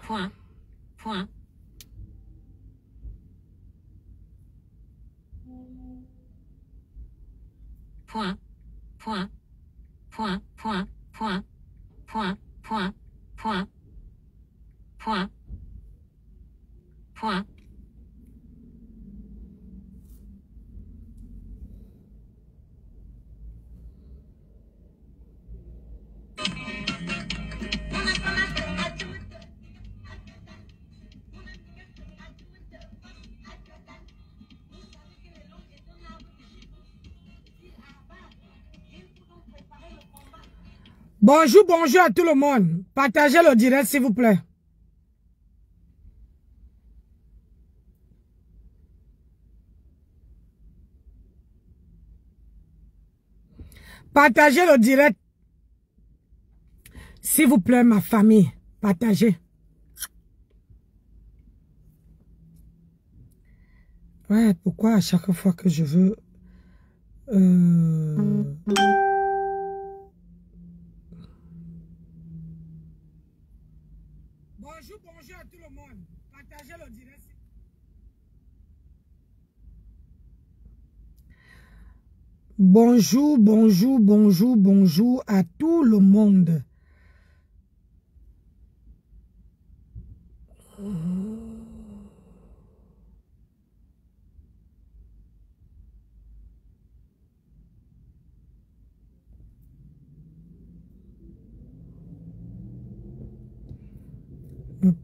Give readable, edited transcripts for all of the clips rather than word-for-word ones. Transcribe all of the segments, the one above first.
Point. Point. Point. Point. Point. Point. Point. Point. Point. Point. Point. Point. Bonjour, bonjour à tout le monde. Partagez le direct, s'il vous plaît. Partagez le direct. S'il vous plaît, ma famille. Partagez. Ouais, pourquoi à chaque fois que je veux... Bonjour, bonjour à tout le monde. Partagez le direct. Bonjour, bonjour, bonjour, bonjour à tout le monde.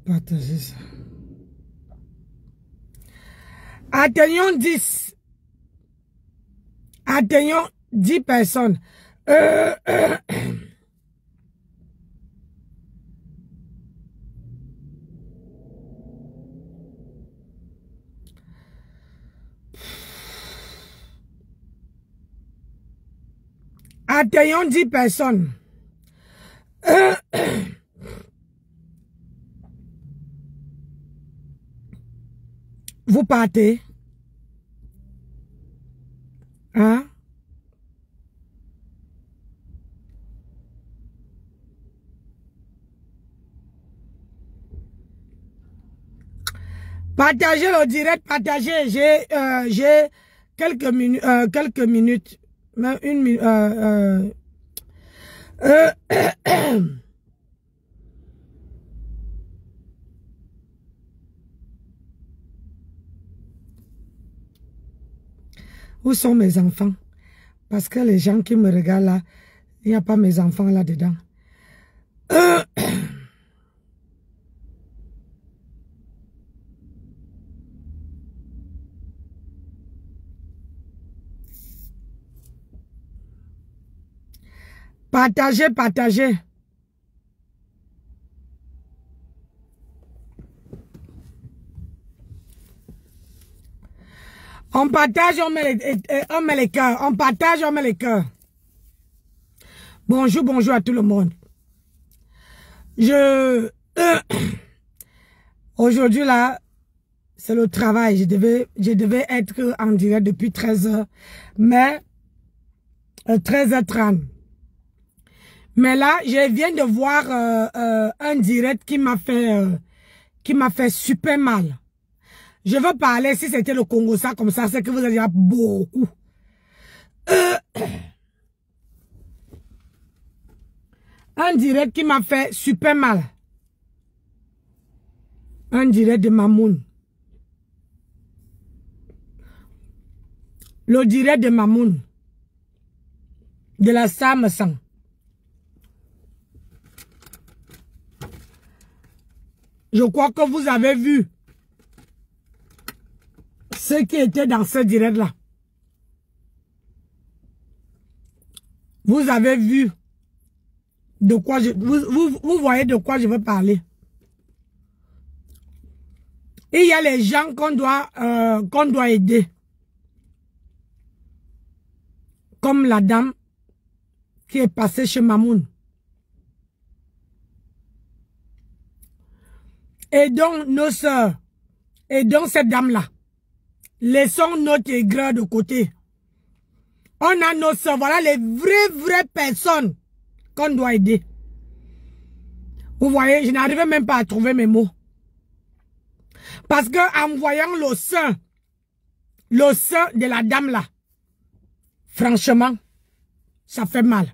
Partagez ça. Atteignons 10. Atteignons 10 personnes. Atteignons 10 personnes. Vous partez. Hein? Partagez le direct, partagez. J'ai quelques minutes, même une minute. Où sont mes enfants? Parce que les gens qui me regardent là, il n'y a pas mes enfants là-dedans. Partagez, partagez. On partage, on met les cœurs. On partage, on met les cœurs. Bonjour, bonjour à tout le monde. Aujourd'hui là, c'est le travail. Je devais être en direct depuis 13h. Mais 13h30. Mais là, je viens de voir un direct qui m'a fait super mal. Je veux parler, si c'était le Congo, ça comme ça, c'est que vous allez dire beaucoup. Un direct qui m'a fait super mal. Un direct de Mamoun. Le direct de Mamoun. De la Sam-Sang. Je crois que vous avez vu ce qui était dans ce direct-là. Vous avez vu de quoi vous voyez de quoi je veux parler. Et il y a les gens qu'on doit aider. Comme la dame qui est passée chez Mamoun. Aidons nos sœurs. Aidons cette dame-là. Laissons notre aigreur de côté. On a nos sœurs. Voilà les vraies personnes qu'on doit aider. Vous voyez, je n'arrivais même pas à trouver mes mots. Parce que en voyant le sein de la dame-là, franchement, ça fait mal.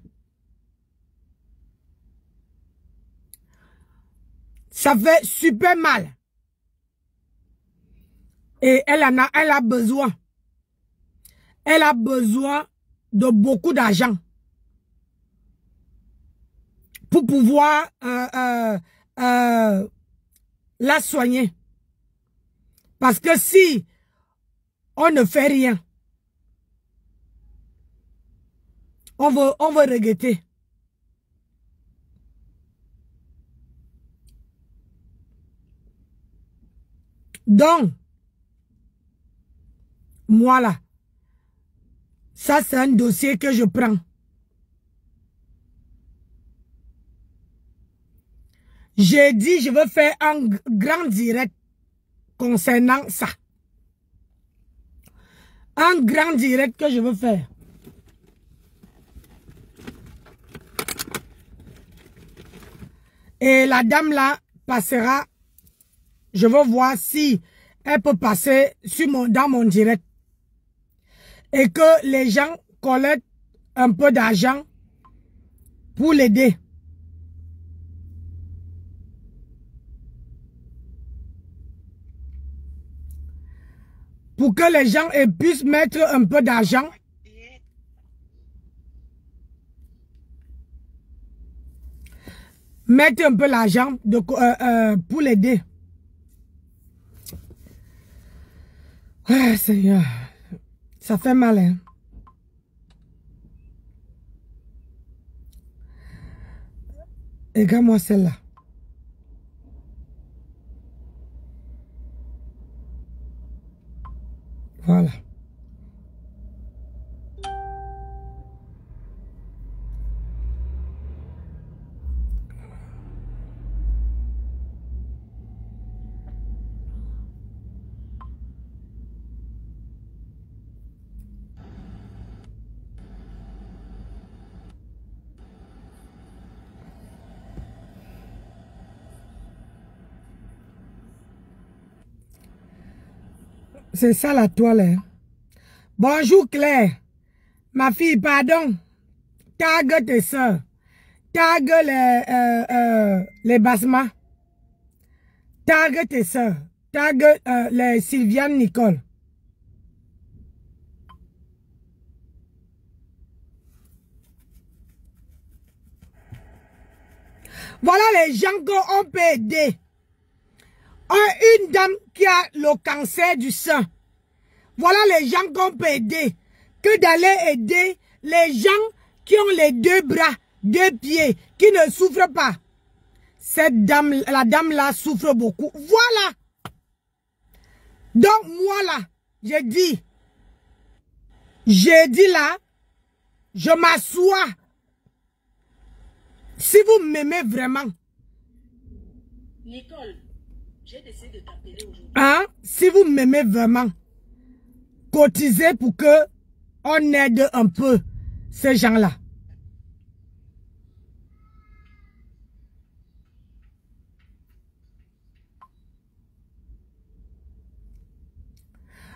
Ça fait super mal. Et elle a besoin. Elle a besoin de beaucoup d'argent pour pouvoir la soigner. Parce que si on ne fait rien, on veut regretter. Donc, moi là, ça c'est un dossier que je prends. J'ai dit, je veux faire un grand direct concernant ça. Un grand direct que je veux faire. Et la dame là passera. Je veux voir si elle peut passer dans mon direct. Et que les gens collectent un peu d'argent pour l'aider. Pour que les gens puissent mettre un peu d'argent. Mettre un peu l'argent pour l'aider. Ouais, Seigneur. Ça fait mal, hein. Regarde-moi celle-là. Voilà. C'est ça la toile. Hein? Bonjour Claire. Ma fille, pardon. Tag tes soeurs. Tag les bassements. Tag tes soeurs. Tag les Sylviane Nicole. Voilà les gens qu'on peut aider. Une dame qui a le cancer du sein. Voilà les gens qu'on peut aider. Que d'aller aider les gens qui ont les 2 bras, 2 pieds, qui ne souffrent pas. Cette dame, la dame là souffre beaucoup. Voilà. Donc moi là, j'ai dit là, je m'assois. Si vous m'aimez vraiment. Nicole, j'ai décidé de t'appeler aujourd'hui. Hein? Si vous m'aimez vraiment, cotisez pour que on aide un peu ces gens-là.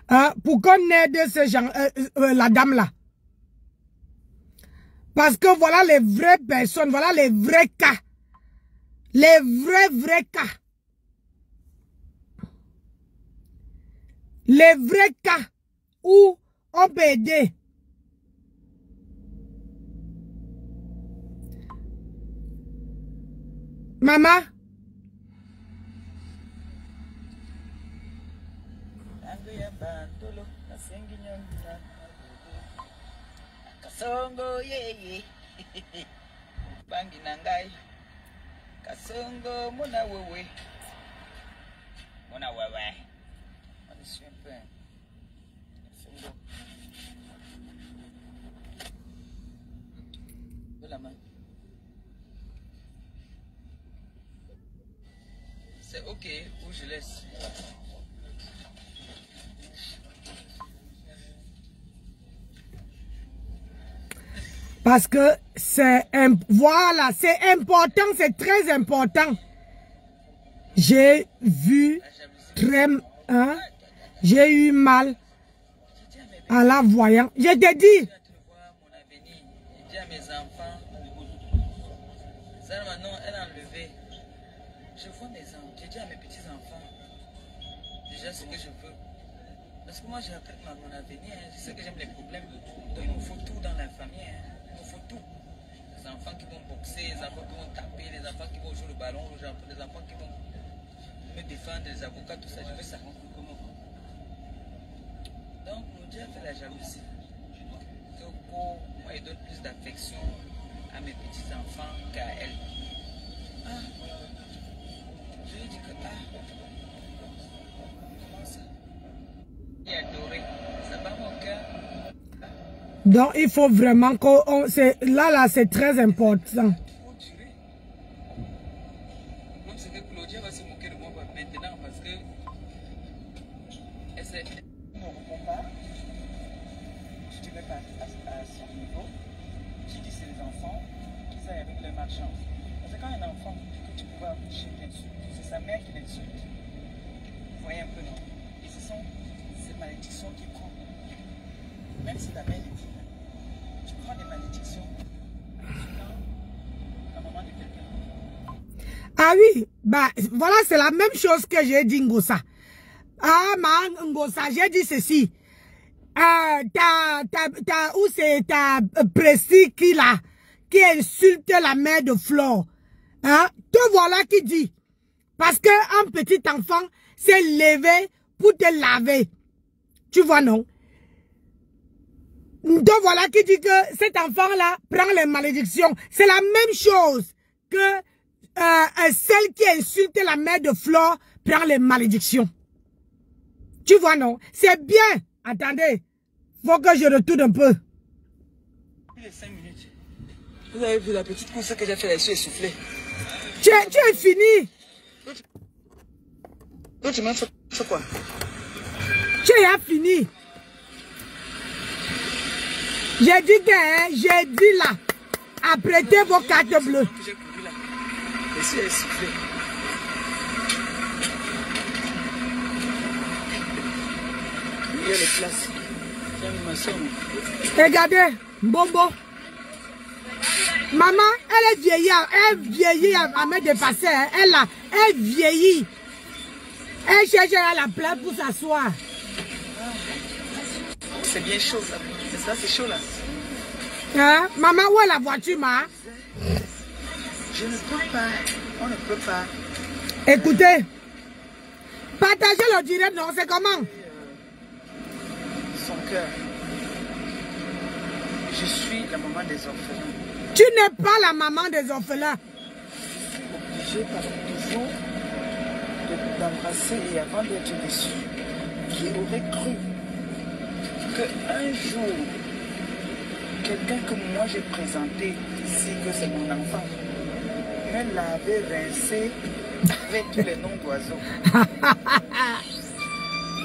Hein? Pour qu'on aide ces gens, la dame-là. Parce que voilà les vraies personnes, voilà les vrais cas. Les vrais cas. Les vrais cas où on peut aider. Maman? Kasongo ye bangi nangai kasongo muna wewe Ok, ou je laisse. Parce que voilà, c'est important, c'est très important. J'ai vu j'ai eu mal en la voyant. Je te dis. Je dis à mes enfants, ça maintenant, elle a enlevé. Je vois mes enfants, j'ai dit à mes petits-enfants, déjà ce que je veux. Parce que moi j'ai appris mon avenir, je sais que j'aime les problèmes. Donc il me faut tout dans la famille, il me faut tout. Les enfants qui vont boxer, les enfants qui vont taper, les enfants qui vont jouer le ballon, les enfants qui vont me défendre, les avocats, tout ça, je veux ça. Donc mon Dieu a fait la jalousie. Donc moi il donne plus d'affection à mes petits-enfants qu'à elle. Ah, je lui dis que comment ça? Il est adoré, ça bat mon cœur. Donc il faut vraiment que là c'est très important. Ah oui, bah voilà, c'est la même chose que j'ai dit Ngosa. Ah, Ngosa, j'ai dit ceci. Où c'est ta Précis qui insulte la mère de Flore. Hein? Te voilà qui dit. Parce qu'un petit enfant s'est levé pour te laver. Tu vois, non? Te voilà qui dit que cet enfant-là prend les malédictions. C'est la même chose que celle qui insulte la mère de Flore prend les malédictions. Tu vois, non? C'est bien. Attendez. Faut que je retourne un peu. Il est 5 minutes. Vous avez vu la petite course que j'ai fait là-dessus essoufflée. Tu es fini. Donc tu m'as fait quoi? Tu as fini. J'ai dit que, j'ai dit là, apprêtez vos cartes bleues. J'ai couru là. Et si elle est soufflée. Il y a les places. Regardez, Bobo. Maman, elle est vieillie à me dépasser. Elle vieillit. Elle cherche à la place pour s'asseoir. C'est bien chaud ça. C'est ça, c'est chaud là. Hein? Maman, où est la voiture, ma? Je ne peux pas. On ne peut pas. Écoutez. Partagez le direct, non? C'est comment? Son cœur. Je suis la maman des orphelins. Tu n'es pas la maman des orphelins. Je suis obligée par toujours d'embrasser et avant d'être déçue. Qui aurait cru qu'un jour, quelqu'un que moi j'ai présenté ici, que c'est mon enfant, me l'avait rincé avec tous les noms d'oiseaux.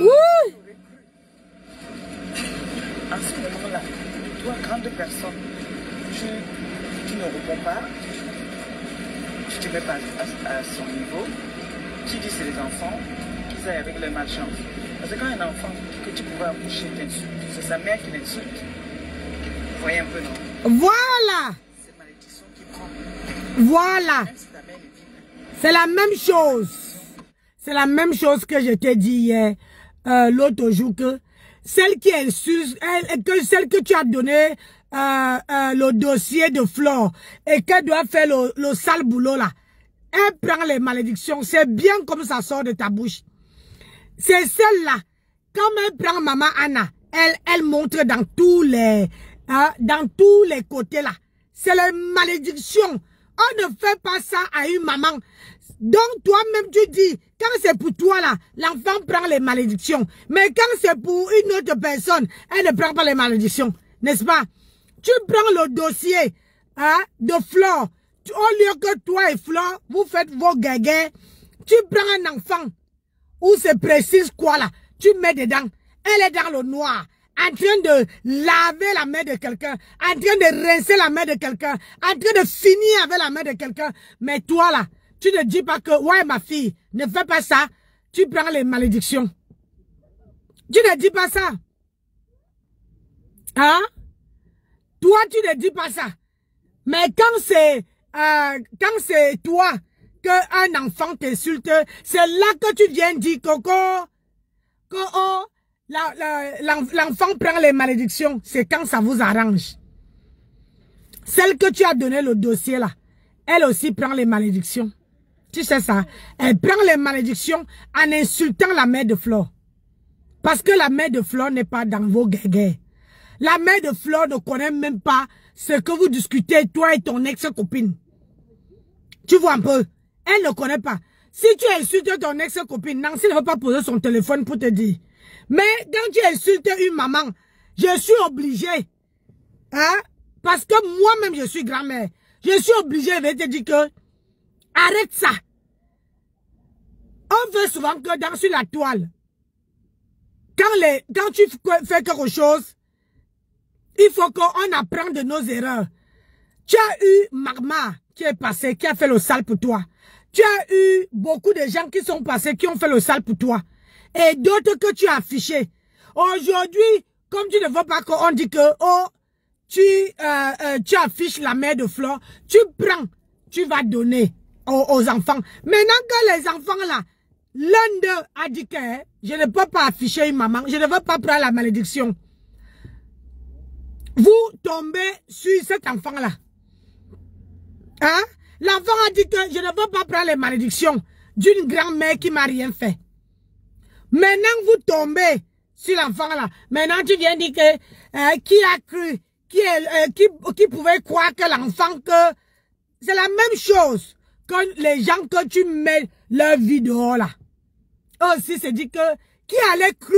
Oui. En ce moment-là, toi, grande personne, tu ne réponds pas, tu te mets pas à son niveau, tu dis c'est les enfants qui aillent avec leur malchance. Parce que quand un enfant que tu pouvais accoucher t'insulte, c'est sa mère qui l'insulte. Vous voyez un peu, non? Voilà. C'est malédiction qui prend. Voilà. Même si ta mère est vive. C'est la même chose. C'est la même chose que je t'ai dit hier, l'autre jour, que celle qui insulte, celle que tu as donné le dossier de Flore et qu'elle doit faire le sale boulot là, elle prend les malédictions. C'est bien comme ça sort de ta bouche. C'est celle-là, comme elle prend maman Anna, elle montre dans tous les côtés là. C'est la malédiction. On ne fait pas ça à une maman. Donc toi-même tu dis, quand c'est pour toi là, l'enfant prend les malédictions. Mais quand c'est pour une autre personne, elle ne prend pas les malédictions. N'est-ce pas? Tu prends le dossier de Flore. Au lieu que toi et Flore, vous faites vos guégués, Tu prends un enfant, où c'est précise quoi là, tu mets dedans, elle est dans le noir, en train de laver la main de quelqu'un, en train de rincer la main de quelqu'un, en train de finir avec la main de quelqu'un. Mais toi là, tu ne dis pas que, ouais ma fille, ne fais pas ça, tu prends les malédictions. Tu ne dis pas ça. Hein? Toi, tu ne dis pas ça. Mais quand c'est toi qu'un enfant t'insulte, c'est là que tu viens dire que oh, l'enfant prend les malédictions. C'est quand ça vous arrange. Celle que tu as donné le dossier là, elle aussi prend les malédictions. Tu sais ça? Elle prend les malédictions en insultant la mère de Flore. Parce que la mère de Flore n'est pas dans vos guerres. La mère de Flore ne connaît même pas ce que vous discutez, toi et ton ex-copine. Tu vois un peu? Elle ne connaît pas. Si tu insultes ton ex-copine, Nancy ne va pas poser son téléphone pour te dire. Mais quand tu insultes une maman, je suis obligée. Hein? Parce que moi-même, je suis grand-mère. Je suis obligée de te dire que arrête ça. On veut souvent que sur la toile, quand tu fais quelque chose, il faut qu'on apprenne de nos erreurs. Tu as eu Magma qui est passé, qui a fait le sale pour toi. Tu as eu beaucoup de gens qui sont passés, qui ont fait le sale pour toi. Et d'autres que tu as affichés. Aujourd'hui, comme tu ne veux pas qu'on dit que oh, tu affiches la mère de Flore, tu prends, tu vas donner aux enfants. Maintenant que les enfants là, l'un d'eux a dit que je ne peux pas afficher une maman, je ne veux pas prendre la malédiction. Vous tombez sur cet enfant-là. Hein? L'enfant a dit que je ne veux pas prendre les malédictions d'une grand-mère qui m'a rien fait. Maintenant, vous tombez sur l'enfant-là. Maintenant, tu viens dire que qui a cru, qui pouvait croire que l'enfant, que c'est la même chose que les gens que tu mets leur vie dehors là. Aussi, c'est dit que qui allait cru,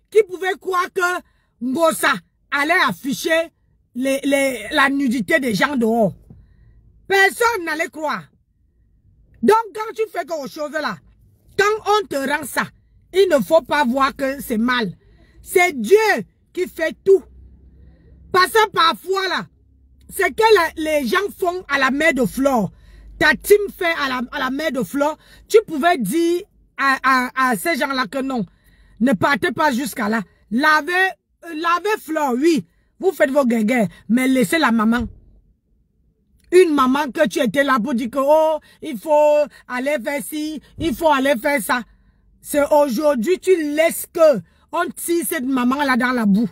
qui pouvait croire que Ngosa allait afficher la nudité des gens dehors. Personne n'allait croire. Donc, quand tu fais quelque chose là, quand on te rend ça, il ne faut pas voir que c'est mal. C'est Dieu qui fait tout. Parce que parfois là, ce que les gens font à la mère de Flore, ta team fait à la mère de Flore, tu pouvais dire à ces gens-là que non, ne partez pas jusqu'à là. Lavez Flore, oui, vous faites vos guerres, mais laissez la maman. Une maman que tu étais là pour dire que oh, il faut aller faire ci, il faut aller faire ça. C'est aujourd'hui tu laisses que on tire cette maman là dans la boue.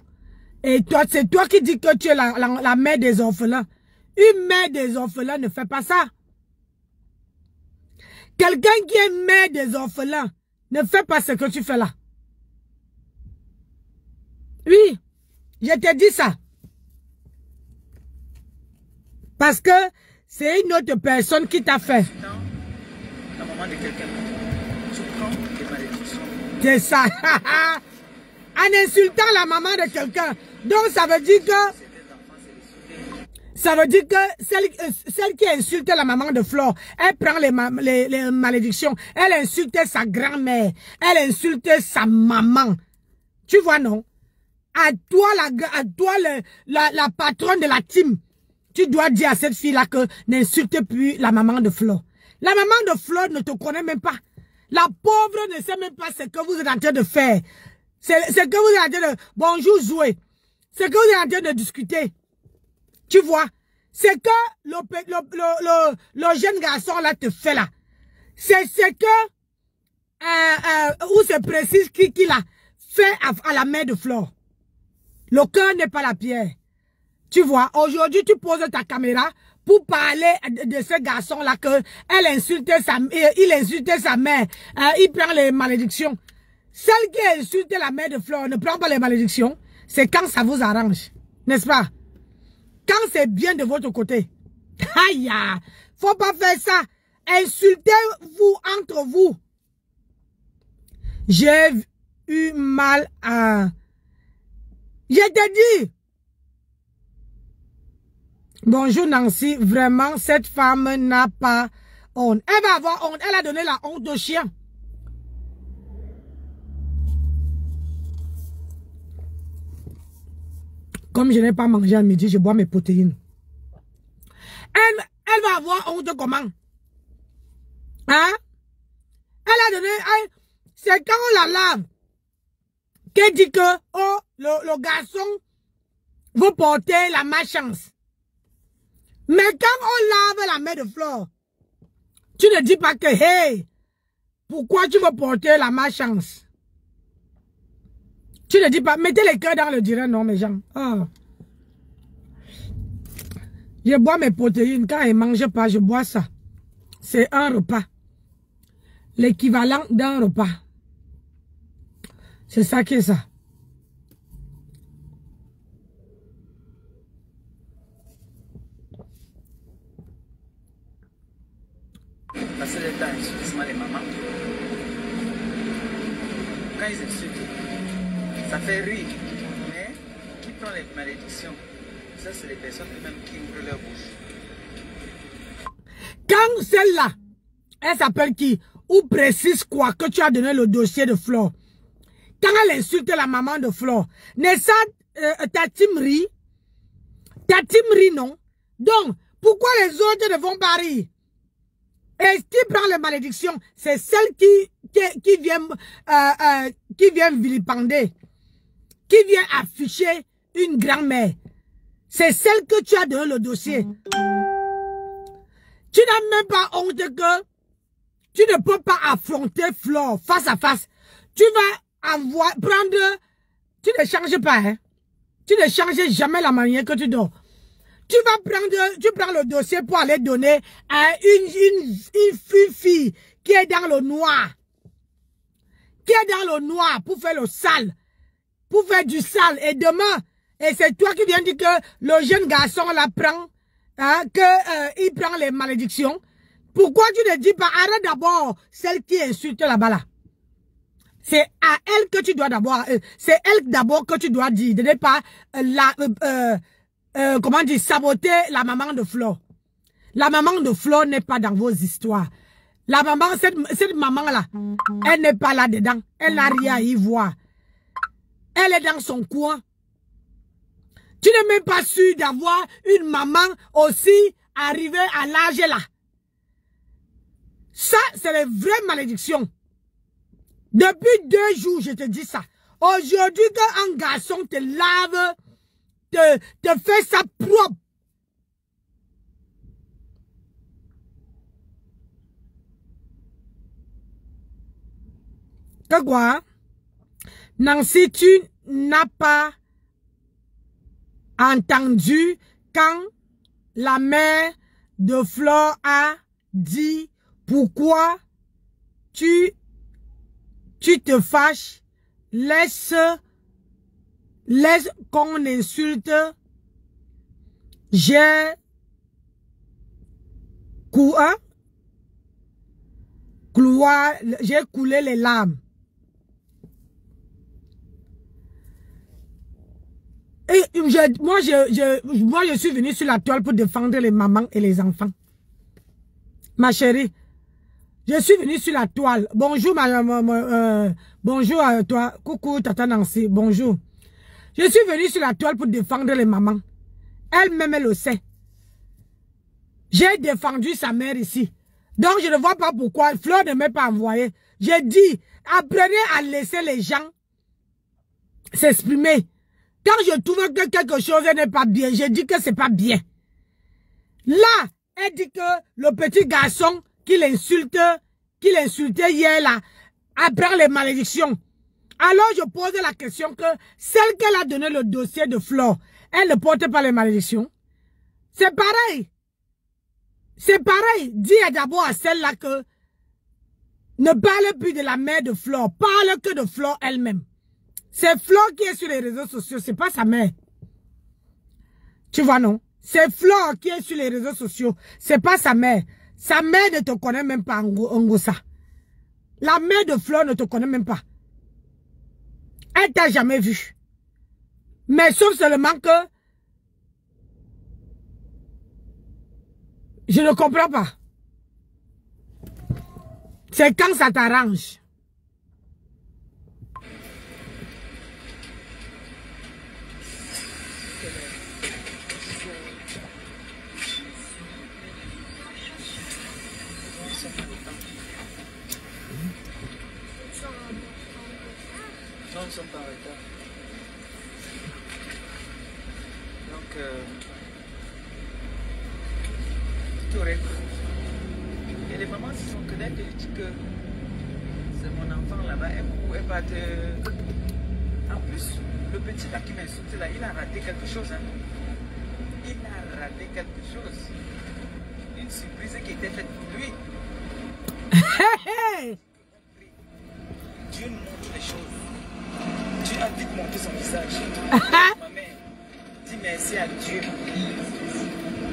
Et toi, c'est toi qui dis que tu es la mère des orphelins. Une mère des orphelins ne fait pas ça. Quelqu'un qui est mère des orphelins ne fait pas ce que tu fais là. Oui, je te dis ça. Parce que c'est une autre personne qui t'a fait. La maman de quelqu'un, tu prends des malédictions. C'est ça. En insultant la maman de quelqu'un. Donc ça veut dire que... Ça veut dire que celle qui insulte la maman de Flore, elle prend les malédictions. Elle insulte sa grand-mère. Elle insulte sa maman. Tu vois, non? À toi, la patronne de la team, tu dois dire à cette fille-là que n'insulte plus la maman de Flore. La maman de Flore ne te connaît même pas. La pauvre ne sait même pas ce que vous êtes en train de faire. C'est ce que vous êtes en train de... Bonjour, Zoé. Ce que vous êtes en train de discuter. Tu vois? C'est que le jeune garçon là te fait là. C'est ce que... où c'est précis qui l'a fait à la mère de Flore. Le cœur n'est pas la pierre. Tu vois, aujourd'hui, tu poses ta caméra pour parler de ce garçon-là que il insultait sa mère, il prend les malédictions. Celle qui insulte la mère de Flore ne prend pas les malédictions, c'est quand ça vous arrange, n'est-ce pas? Quand c'est bien de votre côté. Aïe, faut pas faire ça. Insultez-vous entre vous. J'ai eu mal à... Je te dis. Bonjour Nancy, vraiment cette femme n'a pas honte. Elle va avoir honte. Elle a donné la honte au chien. Comme je n'ai pas mangé à midi, je bois mes protéines. Elle va avoir honte comment? Hein? Elle a donné... C'est quand on la lave qu'elle dit que oh, le garçon veut porter la malchance. Mais quand on lave la main de Flore, tu ne dis pas que, hey, pourquoi tu veux porter la malchance? Tu ne dis pas, mettez les cœurs dans le direct, non, mes gens. Oh. Je bois mes protéines. Quand elle ne mange pas, je bois ça. C'est un repas. L'équivalent d'un repas. C'est ça qui est ça. Passer le temps à insulter les mamans. Quand ils insultent, ça fait rire. Mais qui prend les malédictions? Ça, c'est les personnes eux-mêmes qui ouvrent leur bouche. Quand celle-là, elle s'appelle qui? Ou précise quoi que tu as donné le dossier de Flore. Quand elle insulte la maman de Flore, n'est-ce pas Tatimri? Tatimri, non? Donc, pourquoi les autres ne vont pas rire? Et qui prend les malédictions? C'est celle qui vient vilipender, qui vient afficher une grand-mère. C'est celle que tu as donné le dossier. Tu n'as même pas honte que tu ne peux pas affronter Flore face à face. Tu vas prendre... Tu ne changes pas, hein? Tu ne changes jamais la manière que tu dors. Tu prends le dossier pour aller donner à une fille qui est dans le noir. Qui est dans le noir pour faire le sale. Pour faire du sale. Et demain, et c'est toi qui viens dire que le jeune garçon la prend, hein, il prend les malédictions. Pourquoi tu ne dis pas, arrête d'abord celle qui insulte là-bas là. C'est à elle que tu dois d'abord, c'est elle d'abord que tu dois dire, de ne pas comment dire, saboter la maman de Flore. La maman de Flore n'est pas dans vos histoires. La maman, cette maman-là, elle n'est pas là-dedans. Elle n'a rien à y voir. Elle est dans son coin. Tu n'es même pas sûr d'avoir une maman aussi arrivée à l'âge là. Ça, c'est les vraies malédictions. Depuis 2 jours, je te dis ça. Aujourd'hui, qu'un garçon te lave, te fait ça propre. Que quoi? Nancy, tu n'as pas entendu quand la mère de Flore a dit pourquoi tu te fâches, laisse qu'on insulte. J'ai coulé les larmes. Et moi, je suis venue sur la toile pour défendre les mamans et les enfants. Ma chérie, je suis venue sur la toile. Bonjour, bonjour à toi. Coucou, Tata Nancy. Bonjour. Je suis venue sur la toile pour défendre les mamans. Elle-même, elle le sait. J'ai défendu sa mère ici. Donc, je ne vois pas pourquoi Flore ne m'a pas envoyé. J'ai dit, apprenez à laisser les gens s'exprimer. Quand je trouve que quelque chose n'est pas bien, je dis que c'est pas bien. Là, elle dit que le petit garçon qu'il insultait hier là, apprend les malédictions. Alors je pose la question que celle qu'elle a donné le dossier de Flore, elle ne porte pas les malédictions. C'est pareil. C'est pareil. Dis d'abord à celle-là que ne parle plus de la mère de Flore, parle que de Flore elle-même. C'est Flore qui est sur les réseaux sociaux, c'est pas sa mère. Tu vois, non? C'est Flore qui est sur les réseaux sociaux, c'est pas sa mère. Sa mère ne te connaît même pas, Ngosa. La mère de Flore ne te connaît même pas. Elle t'a jamais vu. Mais sauf seulement que je ne comprends pas. C'est quand ça t'arrange. Non, ils sont pas en retard. Donc, correct. Et les mamans se sont connectées, elles disent que c'est mon enfant là-bas, elle va te... En plus, le petit là qui m'a insulté là, il a raté quelque chose. Hein. Il a raté quelque chose. Une surprise qui était faite pour lui. Dieu nous montre les choses. Dieu a vite montré son visage. Ma mère, dis merci à Dieu.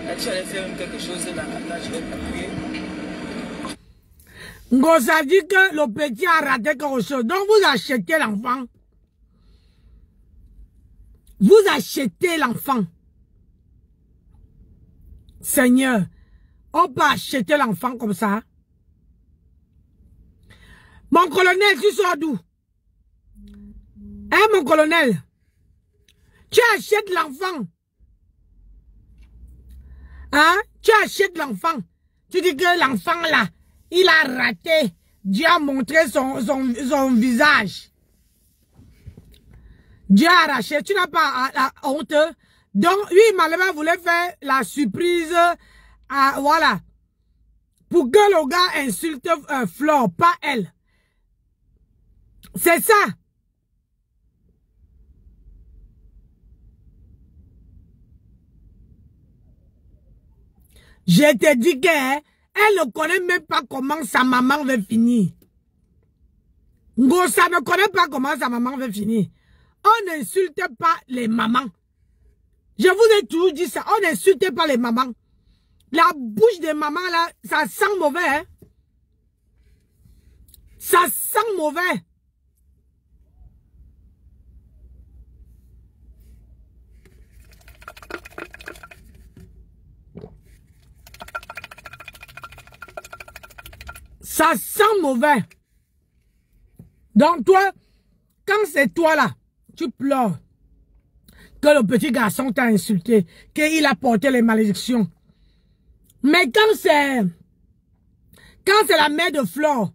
Là, tu allais faire quelque chose dans la tâche, je vais t'appuyer. Ngosa dit que le petit a raté quelque chose. Donc vous achetez l'enfant. Vous achetez l'enfant. Seigneur, on peut acheter l'enfant comme ça. Mon colonel, tu sors d'où? Hein, mon colonel? Tu achètes l'enfant. Hein? Tu achètes l'enfant. Tu dis que l'enfant là, il a raté. Dieu a montré son visage. Dieu a arraché. Tu n'as pas la honte. Donc, lui, Malema voulait faire la surprise. Voilà. Pour que le gars insulte Flore, pas elle. C'est ça. Je te dis qu'elle ne connaît même pas comment sa maman va finir. Ngosa ne connaît pas comment sa maman va finir. On n'insulte pas les mamans. Je vous ai toujours dit ça. On n'insulte pas les mamans. La bouche des mamans là, ça sent mauvais. Hein? Ça sent mauvais. Ça sent mauvais. Donc toi, quand c'est toi là, tu pleures que le petit garçon t'a insulté, qu'il a porté les malédictions. Mais quand c'est la mère de Flore,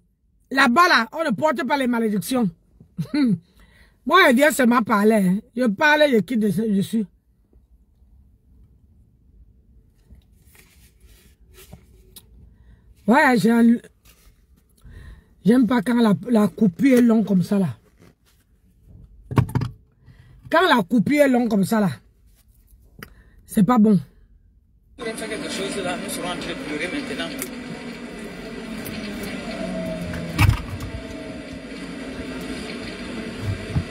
là-bas là, on ne porte pas les malédictions. Moi, elle vient seulement parler. Hein. Je parle, je quitte dessus. Ouais, j'aime pas quand la coupure est longue comme ça là. Quand la coupure est longue comme ça là, c'est pas bon. On va faire quelque chose là, nous serons en train de pleurer maintenant.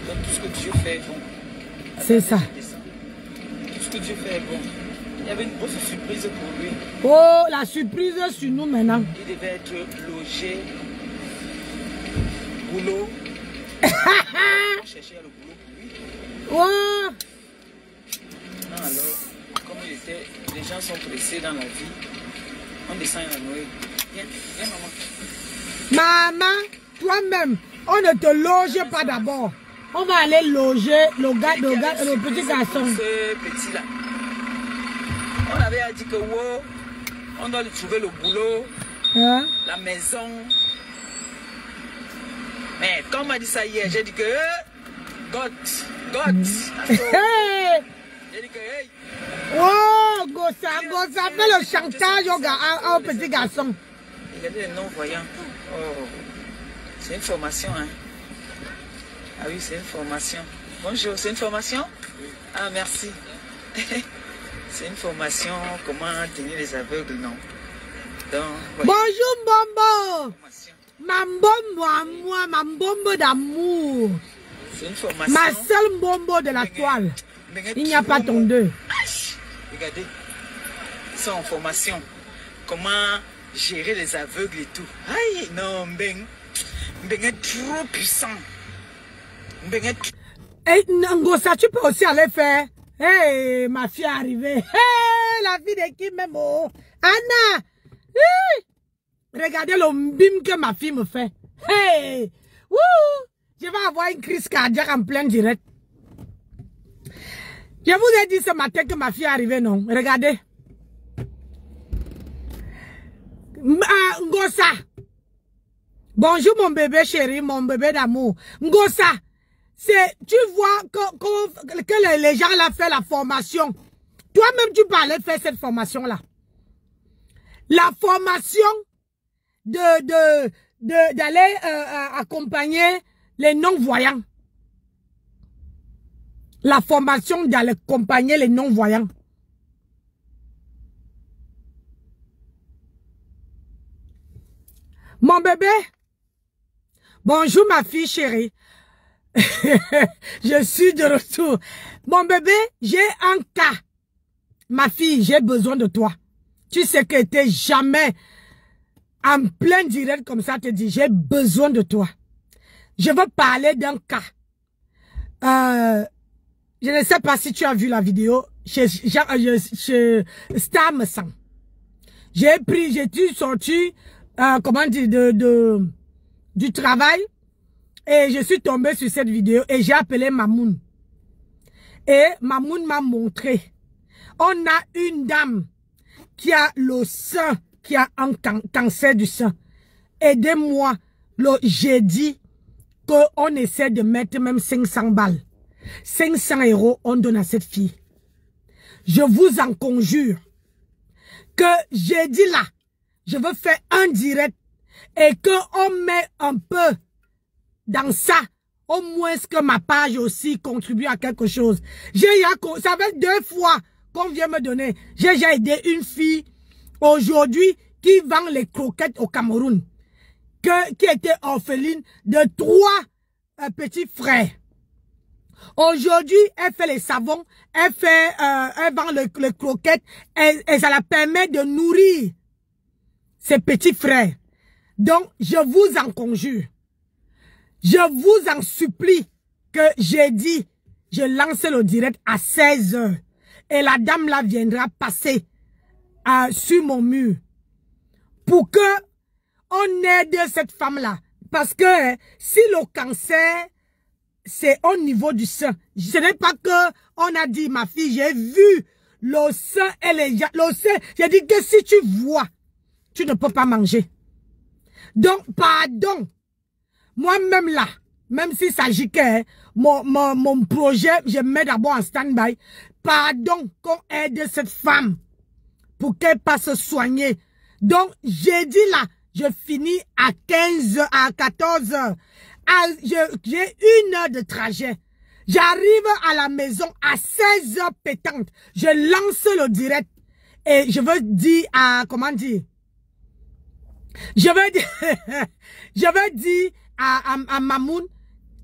Donc tout ce que Dieu fait est bon. C'est ça. Tout ce que Dieu fait est bon. Il y avait une grosse surprise pour lui. Oh, la surprise est sur nous maintenant. Il devait être logé, boulot. Chercher le boulot pour lui. Oh. Non, alors, comme il était, les gens sont pressés dans la vie. On descend à Noé. Viens, viens maman. Maman, toi-même, on ne te loge pas d'abord. On va aller loger le petit garçon. Ce petit là. On avait dit que wow, on doit lui trouver le boulot, Hein? la maison. Mais quand on m'a dit ça hier, j'ai dit que God. Hey! J'ai dit que hey. Oh, Gossa fait le chantage au petit garçon. Regardez les non-voyants. Oh, c'est une formation, hein. Ah oui, c'est une formation. Bonjour, c'est une formation? Ah, merci. C'est une formation, comment tenir les aveugles, non? Donc, ouais. Bonjour, Mbombo. Formation. Ma Mbombo à moi, ma Mbombo d'amour. C'est une formation. Ma seule Mbombo de la toile. Il n'y a pas ton deux. Regardez, ils sont en formation. Comment gérer les aveugles et tout. Aïe, non, Mbeng est trop puissant. Et Ngosa, tu peux aussi aller faire. Hey, ma fille est arrivée. Hey, la fille de qui même? Oh. Anna. Hey. regardez le bim que ma fille me fait. Hey! Wouh! Je vais avoir une crise cardiaque en plein direct. Je vous ai dit ce matin que ma fille est arrivée, non? Regardez. Ngosa. Bonjour mon bébé chéri, mon bébé d'amour. Ngosa. Tu vois que les gens là font la formation. Toi-même, tu parlais faire cette formation-là. La formation d'aller accompagner les non-voyants. La formation d'aller accompagner les non-voyants. Mon bébé. Bonjour ma fille chérie. Je suis de retour. Mon bébé, j'ai un cas. Ma fille, j'ai besoin de toi. Tu sais que t'es jamais en plein direct comme ça, te dis, j'ai besoin de toi. Je veux parler d'un cas. Je ne sais pas si tu as vu la vidéo chez Star me sent. J'ai sorti, comment dire, du travail et je suis tombée sur cette vidéo et j'ai appelé Mamoun. Et Mamoun m'a montré. On a une dame qui a le sein, qui a un cancer du sein. Aidez-moi. J'ai dit qu'on essaie de mettre même 500 balles. 500 €, on donne à cette fille. Je vous en conjure que j'ai dit là, je veux faire un direct et qu'on met un peu dans ça, au moins que ma page aussi contribue à quelque chose. Ça fait 2 fois qu'on vient me donner. J'ai déjà aidé une fille aujourd'hui qui vend les croquettes au Cameroun, qui était orpheline de 3 petits frères. Aujourd'hui, elle fait les savons, elle vend les croquettes et ça la permet de nourrir ses petits frères. Donc, je vous en conjure. Je vous en supplie que j'ai dit, je lance le direct à 16 h. Et la dame là viendra passer sur mon mur. Pour que on aide cette femme là. Parce que si le cancer, c'est au niveau du sein. Ce n'est pas que on a dit, ma fille, j'ai vu le sein et le sein. J'ai dit que si tu vois, tu ne peux pas manger. Donc, pardon. Moi-même là, même s'il s'agit que mon projet, je mets d'abord en stand-by. Pardon qu'on aide cette femme pour qu'elle passe se soigner. Donc, j'ai dit là, je finis à 14 h. J'ai 1 heure de trajet. J'arrive à la maison à 16 h pétante. Je lance le direct et je veux dire comment dire? Je veux dire à Mamoun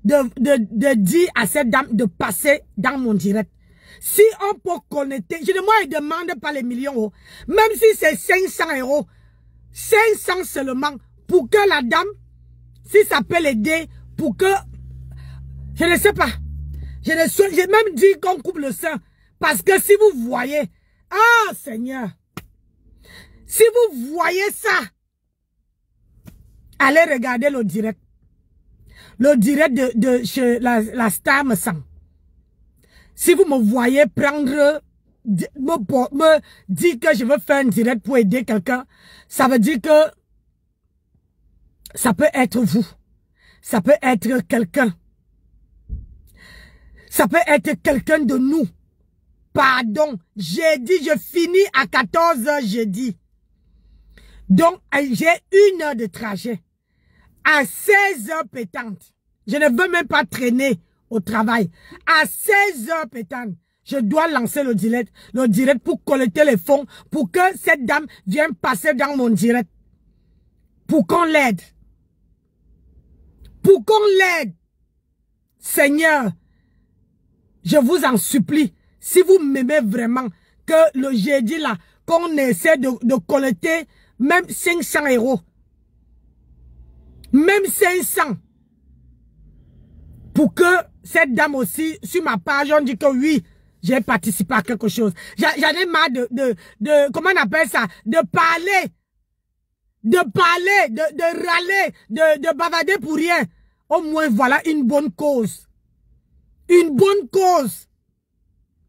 de dire à cette dame de passer dans mon direct. Si on peut connecter, moi je demande pas les millions, même si c'est 500 €, 500 seulement pour que la dame, si ça peut l'aider, pour que, je ne sais pas, j'ai même dit qu'on coupe le sein, parce que si vous voyez, ah Seigneur, si vous voyez ça, allez regarder le direct de chez la Star me sent. Si vous me voyez prendre, me dire que je veux faire un direct pour aider quelqu'un, ça veut dire que ça peut être vous. Ça peut être quelqu'un. Ça peut être quelqu'un de nous. Pardon, j'ai dit je finis à 14 h jeudi. Donc, j'ai 1 heure de trajet. À 16 h pétante. Je ne veux même pas traîner au travail. À 16 h pétante, je dois lancer le direct pour collecter les fonds, pour que cette dame vienne passer dans mon direct. Pour qu'on l'aide. Pour qu'on l'aide. Seigneur, je vous en supplie, si vous m'aimez vraiment, que le jeudi là, qu'on essaie de collecter même 500 €. Même 500. Pour que cette dame aussi, sur ma page, on dit que oui, j'ai participé à quelque chose. J'en ai marre comment on appelle ça? De de parler, de râler, de bavarder pour rien. Au moins, voilà une bonne cause. Une bonne cause.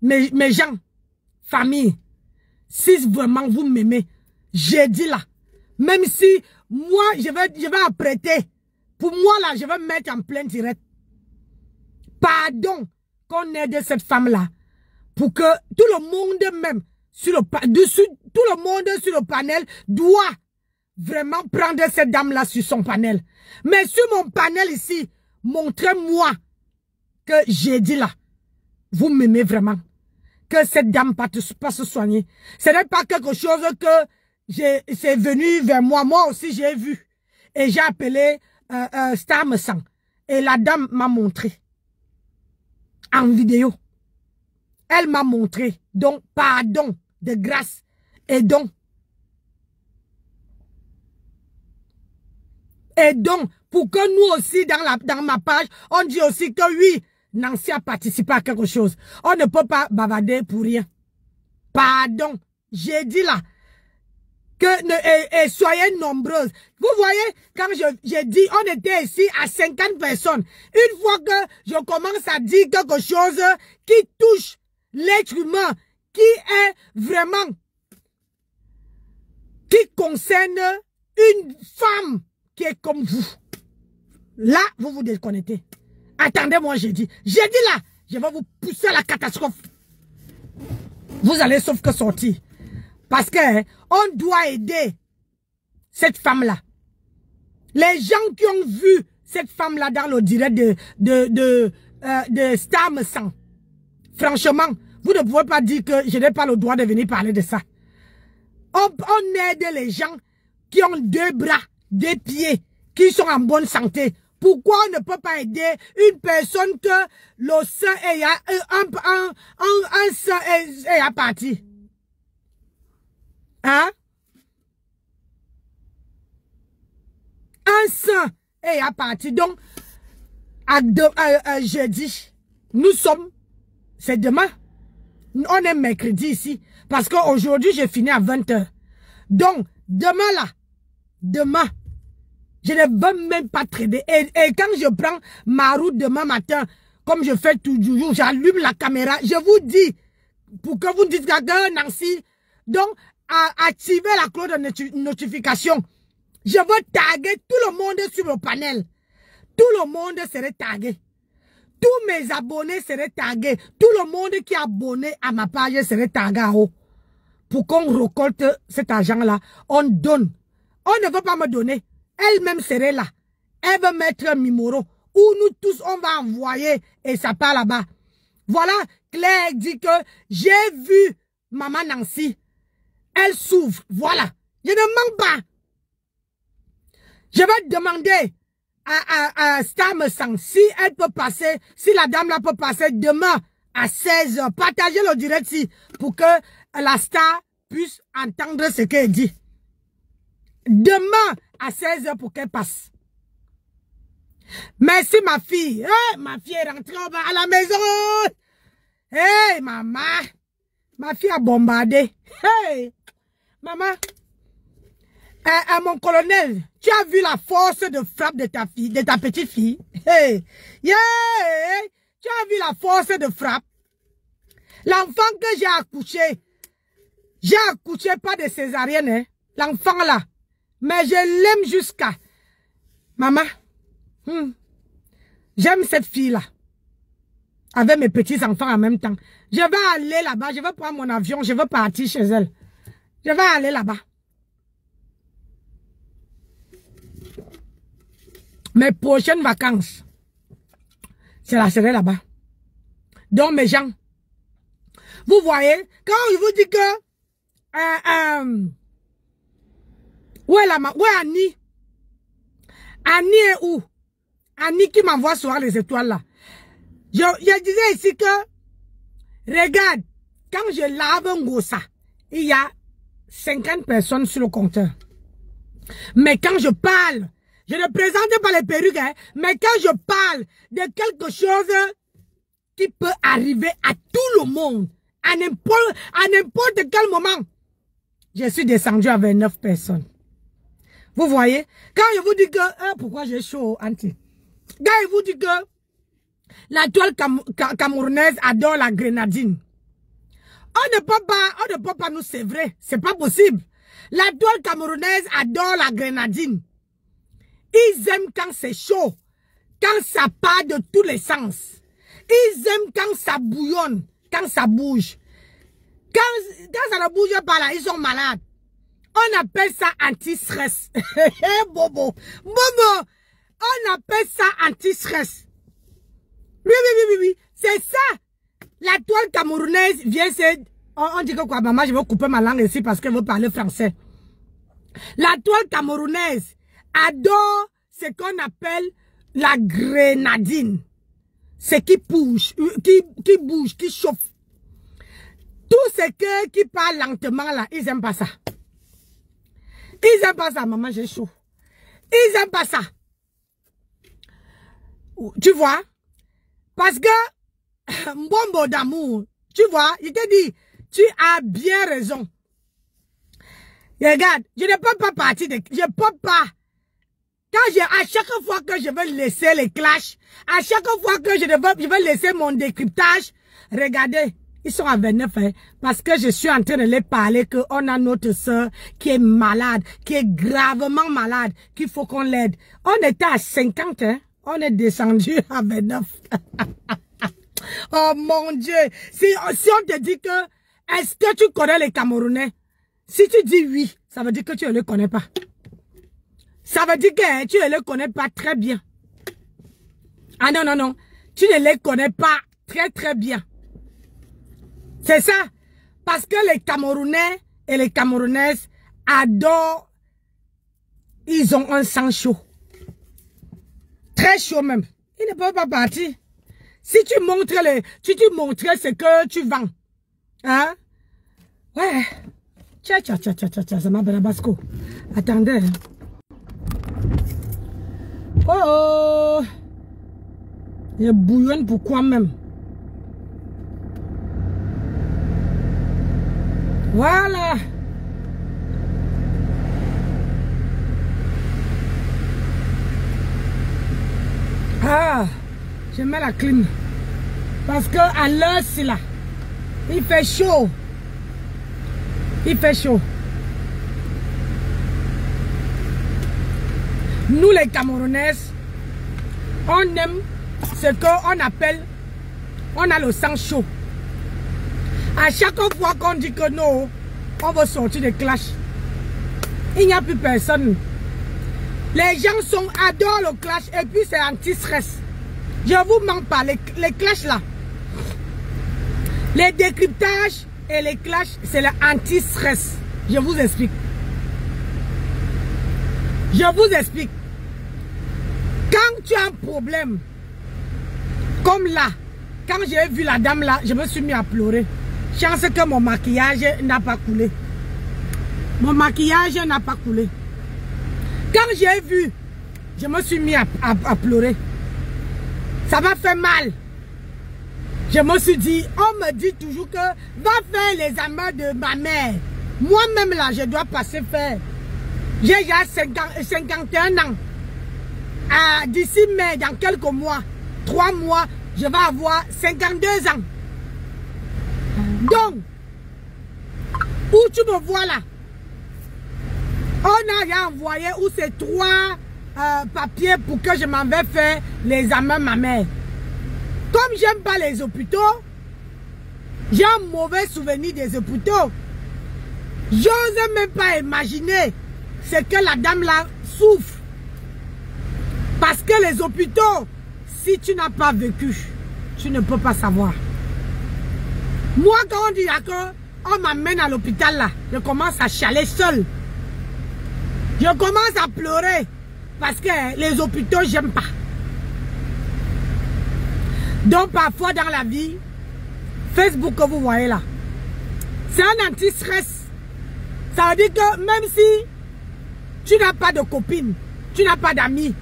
Mes gens, famille, si vraiment vous m'aimez, j'ai dit là, même si moi, je vais apprêter, pour moi là, je vais me mettre en plein direct. Pardon qu'on aide cette femme-là, pour que tout le monde même, tout le monde sur le panel doit vraiment prendre cette dame-là sur son panel. Mais sur mon panel ici, montrez-moi que j'ai dit là, vous m'aimez vraiment. Que cette dame pas se soigner. Ce n'est pas quelque chose que c'est venu vers moi. Moi aussi, j'ai vu. Et j'ai appelé Star Me Sang. Et la dame m'a montré. En vidéo. Elle m'a montré. Donc, pardon, de grâce. Et donc, pour que nous aussi, dans ma page, on dit aussi que oui, Nancy a participé à quelque chose. On ne peut pas bavarder pour rien. Pardon. J'ai dit là que et soyez nombreuses. Vous voyez, quand j'ai dit, on était ici à 50 personnes. Une fois que je commence à dire quelque chose qui touche l'être humain, qui est vraiment, qui concerne une femme qui est comme vous. Là, vous vous déconnectez. Attendez-moi, j'ai dit là, je vais vous pousser à la catastrophe. Vous allez sauf que sortir. Parce que on doit aider cette femme-là. Les gens qui ont vu cette femme-là dans le direct de Star Me Sang. Franchement, vous ne pouvez pas dire que je n'ai pas le droit de venir parler de ça. On aide les gens qui ont 2 bras, 2 pieds, qui sont en bonne santé. Pourquoi on ne peut pas aider une personne que le sein est un sein est à partir? Hein? Un sein est à partir. Donc, jeudi, nous sommes, c'est demain. On est mercredi ici. Parce qu'aujourd'hui, j'ai fini à 20 h. Donc, demain là, demain, je ne veux même pas trader. Et quand je prends ma route demain matin, comme je fais toujours, j'allume la caméra. Je vous dis, pour que vous dites que Nancy, donc, activez la cloche de notification. Je veux taguer tout le monde sur le panel. Tout le monde serait tagué. Tous mes abonnés seraient tagués. Tout le monde qui est abonné à ma page serait tagué en haut. Pour qu'on récolte cet argent-là, on donne. On ne veut pas me donner. Elle-même serait là. Elle veut mettre un numéro où nous tous, on va envoyer et ça part là-bas. Voilà, Claire dit que j'ai vu Maman Nancy. Elle s'ouvre. Voilà. Je ne manque pas. Je vais demander à Star Me Sang si elle peut passer, si la dame là peut passer demain à 16 h. Partagez le direct ici pour que la star puisse entendre ce qu'elle dit. Demain à 16 h pour qu'elle passe. Merci ma fille. Hey, ma fille est rentrée à la maison. Hey maman. Ma fille a bombardé. Hey maman. Mon colonel, tu as vu la force de frappe de ta fille, de ta petite fille? Hey, yeah, tu as vu la force de frappe? L'enfant que j'ai accouché pas de césarienne, hein? L'enfant là. Mais je l'aime jusqu'à... Maman, j'aime cette fille-là. Avec mes petits-enfants en même temps. Je vais aller là-bas, je vais prendre mon avion, je vais partir chez elle. Je vais aller là-bas. Mes prochaines vacances, c'est la serai là-bas. Donc, mes gens, vous voyez, quand je vous dis que, où est Annie? Annie est où? Annie qui m'envoie soir les étoiles là. Je disais ici que, regarde, quand je lave un gossa, il y a 50 personnes sur le compteur. Mais quand je parle, je ne présente pas les perruques, hein, mais quand je parle de quelque chose qui peut arriver à tout le monde, à n'importe quel moment, je suis descendu à 29 personnes. Vous voyez? Quand je vous dis que... pourquoi j'ai chaud, Anti? Quand je vous dis que la toile camerounaise adore la grenadine. On ne peut pas nous sévrer. C'est pas possible. La toile camerounaise adore la grenadine. Ils aiment quand c'est chaud. Quand ça part de tous les sens. Ils aiment quand ça bouillonne. Quand ça bouge. Quand ça ne bouge pas là, ils sont malades. On appelle ça anti-stress. Bobo. Bobo. On appelle ça anti-stress. Oui. C'est ça. La toile camerounaise vient se... On dit que quoi, maman, je vais couper ma langue ici parce qu'elle veut parler français. La toile camerounaise adore ce qu'on appelle la grenadine. C'est qui bouge, qui chauffe. Tout ce qui parle lentement là, ils aiment pas ça. Ils aiment pas ça, maman, j'ai chaud. Ils aiment pas ça. Tu vois? Parce que, Mbombo d'amour, tu vois, il te dit, tu as bien raison. Et regarde, je ne peux pas partir de... Je peux pas. À chaque fois que je veux laisser les clashs, à chaque fois que je veux laisser mon décryptage, regardez, ils sont à 29, hein, parce que je suis en train de les parler qu'on a notre soeur qui est malade, qui est gravement malade, qu'il faut qu'on l'aide. On était à 50, hein, on est descendu à 29. Oh mon Dieu, si on te dit que, est-ce que tu connais les Camerounais? Si tu dis oui, ça veut dire que tu ne les connais pas. Ça veut dire que tu ne les connais pas très bien. Ah non. Tu ne les connais pas très bien. C'est ça. Parce que les Camerounais et les Camerounaises adorent. Ils ont un sang chaud. Très chaud même. Ils ne peuvent pas partir. Si tu montres montrais ce que tu vends. Hein? Ouais. Tcha, ça m'a bien basco. Attendez. Oh! Je bouillonne pourquoi même? Voilà! Ah! Je mets la clim. Parce que à l'heure, c'est là. Il fait chaud. Il fait chaud. Nous les Camerounaises, on aime ce qu'on appelle, on a le sang chaud. À chaque fois qu'on dit que non, on va sortir des clashs. Il n'y a plus personne. Les gens adorent le clash et puis c'est anti-stress. Je vous manque pas, les clashs là. Les décryptages et les clashs, c'est le anti-stress. Je vous explique. Je vous explique. Quand tu as un problème, comme là, quand j'ai vu la dame là, je me suis mis à pleurer. Chance que mon maquillage n'a pas coulé. Mon maquillage n'a pas coulé. Quand j'ai vu, je me suis mis à pleurer. Ça m'a fait mal. Je me suis dit, on me dit toujours que va faire les examens de ma mère. Moi-même là, je dois passer faire. J'ai déjà 51 ans. D'ici mai, dans quelques mois, 3 mois, je vais avoir 52 ans. Donc, où tu me vois là? On a rien envoyé où c'est 3 papiers pour que je m'en vais faire l'examen ma mère. Comme j'aime pas les hôpitaux, j'ai un mauvais souvenir des hôpitaux. J'ose même pas imaginer ce que la dame là souffre. Parce que les hôpitaux, si tu n'as pas vécu, tu ne peux pas savoir. Moi, quand on dit qu'on m'amène à l'hôpital là, je commence à chialer seul. Je commence à pleurer. Parce que les hôpitaux, j'aime pas. Donc parfois dans la vie, Facebook que vous voyez là, c'est un anti-stress. Ça veut dire que même si tu n'as pas de copine, tu n'as pas d'amis,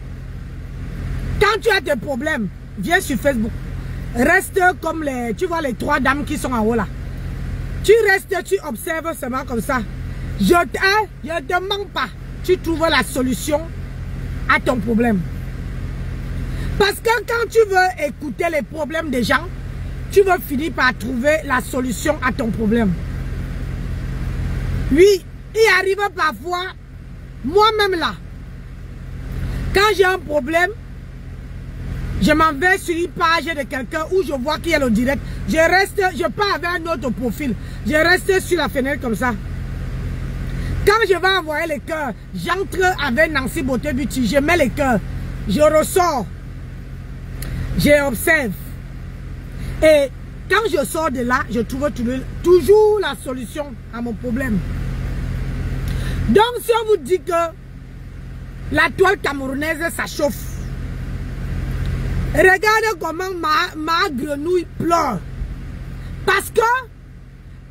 quand tu as des problèmes, viens sur Facebook. Reste comme les, tu vois les 3 dames qui sont en haut là. Tu restes, tu observes seulement comme ça. Je te mens pas. tu trouves la solution à ton problème. Parce que quand tu veux écouter les problèmes des gens, tu veux finir par trouver la solution à ton problème. Oui, il arrive parfois, moi-même là, quand j'ai un problème, je m'en vais sur une page de quelqu'un où je vois qu'il y a le direct. Je pars avec un autre profil. Je reste sur la fenêtre comme ça. Quand je vais envoyer les cœurs, j'entre avec Nancy Beauté Beauty, je mets les cœurs, je ressors, j'observe. Et quand je sors de là, je trouve toujours la solution à mon problème. Donc si on vous dit que la toile camerounaise, ça chauffe, regardez comment ma grenouille pleure. Parce que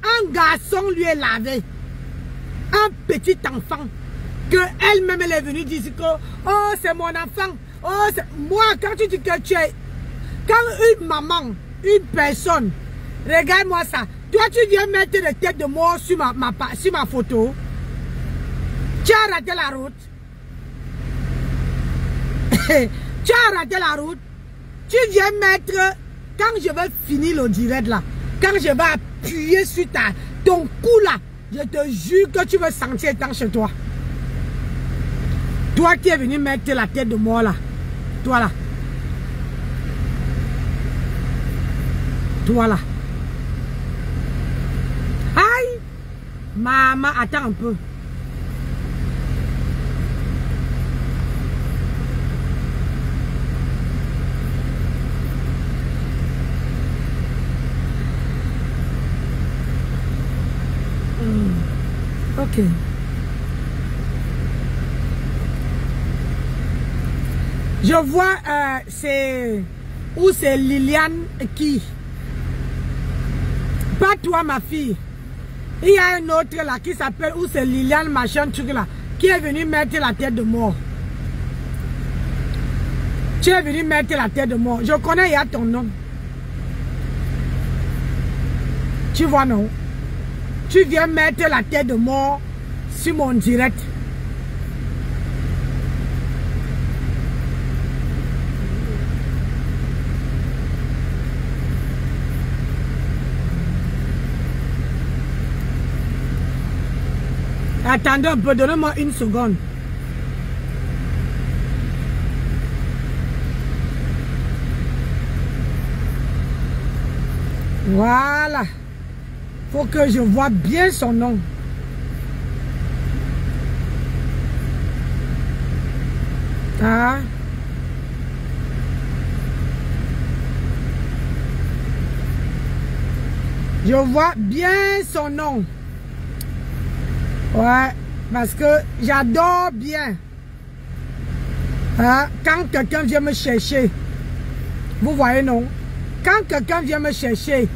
un garçon lui est lavé. Un petit enfant que elle-même elle est venue dire que oh c'est mon enfant. Oh, moi quand tu dis que tu es, quand une maman, une personne, regarde-moi ça. Toi tu viens mettre des têtes de mort sur ma photo. Tu as raté la route. Tu as raté la route. Tu viens mettre, quand je vais finir le direct là, quand je vais appuyer sur ton cou là, je te jure que tu veux sentir étant chez toi. Toi qui es venu mettre la tête de mort là. Toi là. Toi là. Aïe. Maman, attends un peu. Ok. Je vois c'est Liliane qui. Pas toi ma fille. Il y a un autre là qui s'appelle où c'est Liliane machin truc là qui est venu mettre la tête de mort. Tu es venu mettre la tête de mort. Je connais, il y a ton nom. Tu vois non? Tu viens mettre la tête de mort sur mon direct. Attendez un peu, donnez-moi une seconde. Voilà. Faut que je vois bien son nom. Ah. Je vois bien son nom. Ouais, parce que j'adore bien. Hein? Quand quelqu'un vient me chercher. Vous voyez non? Quand quelqu'un vient me chercher.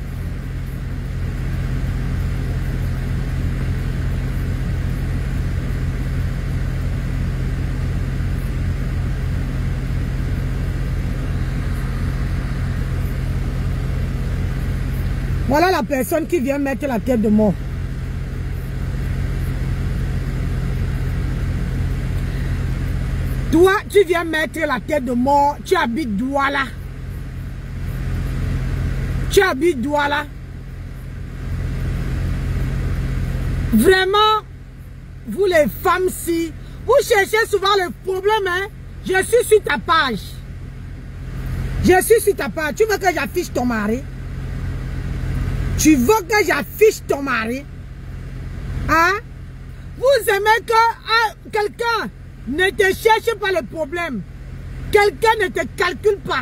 Voilà la personne qui vient mettre la tête de mort. Toi, tu viens mettre la tête de mort. Tu habites Douala. Tu habites Douala. Vraiment, vous les femmes, si vous cherchez souvent le problème, hein, je suis sur ta page. Je suis sur ta page. Tu veux que j'affiche ton mari? Tu veux que j'affiche ton mari? Hein? Vous aimez que quelqu'un ne te cherche pas le problème. Quelqu'un ne te calcule pas.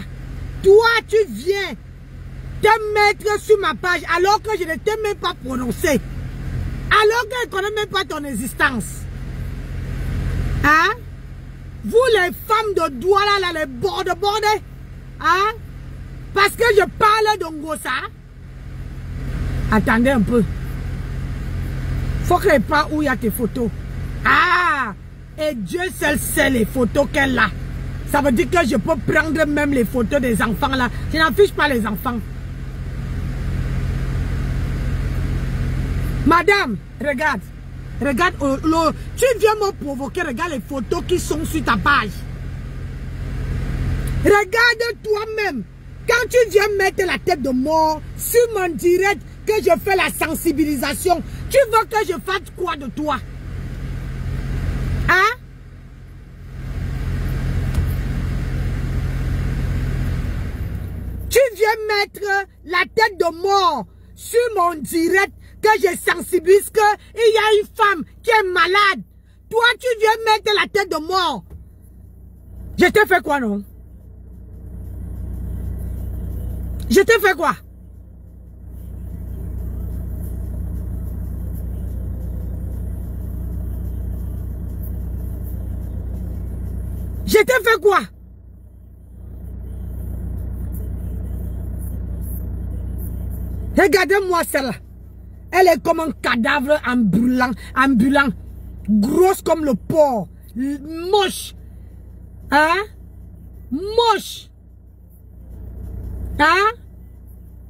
Toi, tu viens te mettre sur ma page alors que je ne t'ai même pas prononcé. Alors que je ne connais même pas ton existence. Hein? Vous les femmes de Douala, là, les bordes, hein? Parce que je parle d'Ongosa. Attendez un peu. Faut que je parle où il y a tes photos. Ah! Et Dieu seul sait les photos qu'elle a. Ça veut dire que je peux prendre même les photos des enfants là. Je n'affiche pas les enfants. Madame, regarde. Regarde, tu viens me provoquer, regarde les photos qui sont sur ta page. Regarde toi-même. Quand tu viens mettre la tête de mort sur mon direct, que je fais la sensibilisation, tu veux que je fasse quoi de toi? Hein? Tu viens mettre la tête de mort sur mon direct, que je sensibilise qu'il y a une femme qui est malade. Toi, tu viens mettre la tête de mort. Je t'ai fait quoi, non? Je t'ai fait quoi? Je t'ai fait quoi? Regardez-moi celle-là. Elle est comme un cadavre ambulant, grosse comme le porc, moche. Hein? Moche. Hein?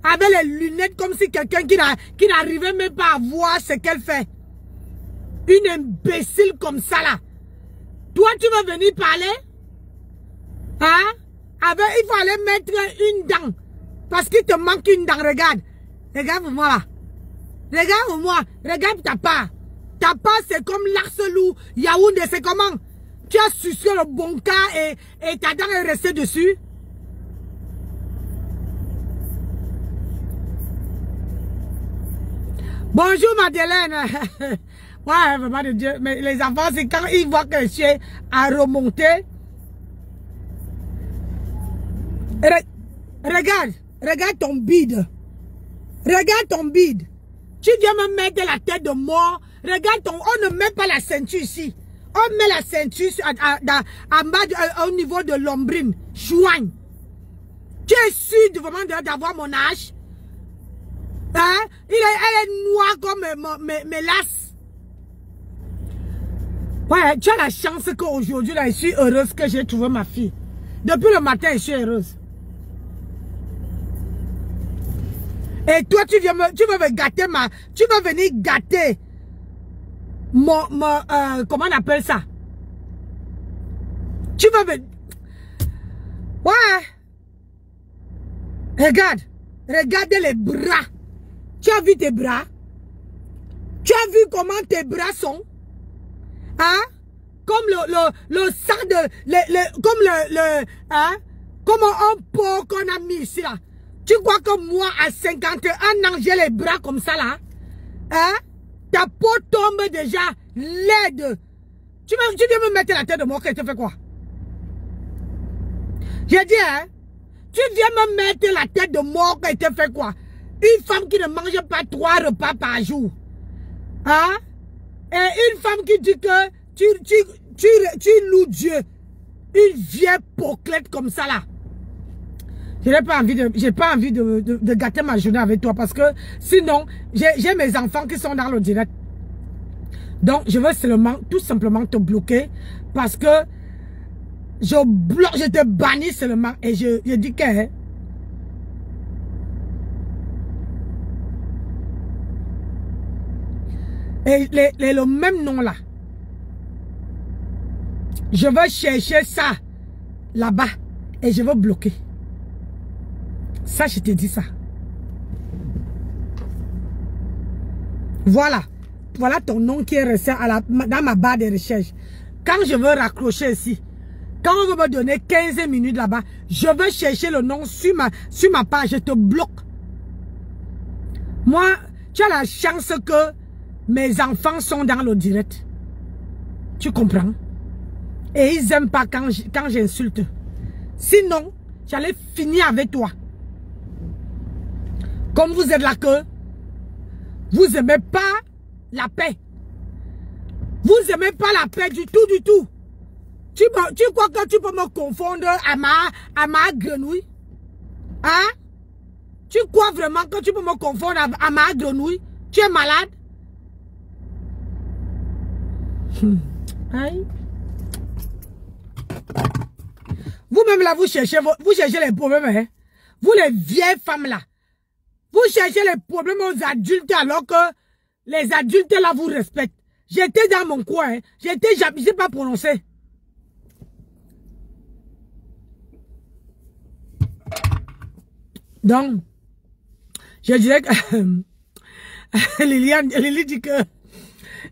Avec les lunettes comme si quelqu'un qui n'arrivait même pas à voir ce qu'elle fait. Une imbécile comme ça là. Toi tu veux venir parler? Hein? Il faut aller mettre une dent. Parce qu'il te manque une dent, regarde. Regarde-moi là. Regarde-moi. Regarde ta part. Ta part c'est comme l'Arcelou. Yaoundé c'est comment? Tu as sucé le bon cas et ta dent est restée dessus. Bonjour Madeleine. Ouais, vraiment de Dieu. Mais les enfants, c'est quand ils voient que le chien a remonté. Regarde ton bide. Regarde ton bide. Tu viens me mettre la tête de mort. Regarde on ne met pas la ceinture ici. On met la ceinture en bas au niveau de l'ombrine. Chouigne. Tu es sûr vraiment d'avoir mon âge? Hein? Elle est noire comme mes lasses. Ouais, tu as la chance qu'aujourd'hui, je suis heureuse que j'ai trouvé ma fille. Depuis le matin, je suis heureuse. Et toi, tu veux me gâter tu veux venir gâter comment on appelle ça? Tu veux venir... Ouais. Regardez les bras. Tu as vu tes bras? Tu as vu comment tes bras sont? Hein? Comme le sang de... comme hein? Comme un porc qu'on a mis ici là. Tu crois que moi à 51 ans j'ai les bras comme ça là? Hein? Ta peau tombe déjà laide. Tu viens me mettre la tête de mort, que tu fais quoi? J'ai dit hein? Tu viens me mettre la tête de mort, que tu fais quoi? Une femme qui ne mange pas 3 repas par jour. Hein? Et une femme qui dit que tu loues Dieu. Une vieille poclette comme ça là. Je n'ai pas envie de gâter ma journée avec toi parce que sinon, j'ai mes enfants qui sont dans le direct. Donc, je veux seulement, tout simplement te bloquer parce que je te bannis seulement et je dis que... Hein, et le même nom là, je veux chercher ça là-bas et je veux bloquer. Ça, je te dis ça. Voilà. Voilà ton nom qui est resté dans ma barre de recherche. Quand je veux raccrocher ici, quand on veut me donner 15 minutes là-bas, je veux chercher le nom sur ma page, je te bloque. Moi, tu as la chance que mes enfants sont dans le direct. Tu comprends? Et ils n'aiment pas quand j'insulte. Sinon, j'allais finir avec toi. Comme vous êtes là que vous n'aimez pas la paix. Vous n'aimez pas la paix du tout, du tout. Tu crois que tu peux me confondre à ma grenouille? Hein? Tu crois vraiment que tu peux me confondre à ma grenouille? Tu es malade? Aïe. Vous-même là, vous cherchez les problèmes, hein? Vous les vieilles femmes là. Vous cherchez les problèmes aux adultes alors que les adultes là vous respectent. J'étais dans mon coin. Je ne sais pas prononcer. Donc, je dirais que Lily dit que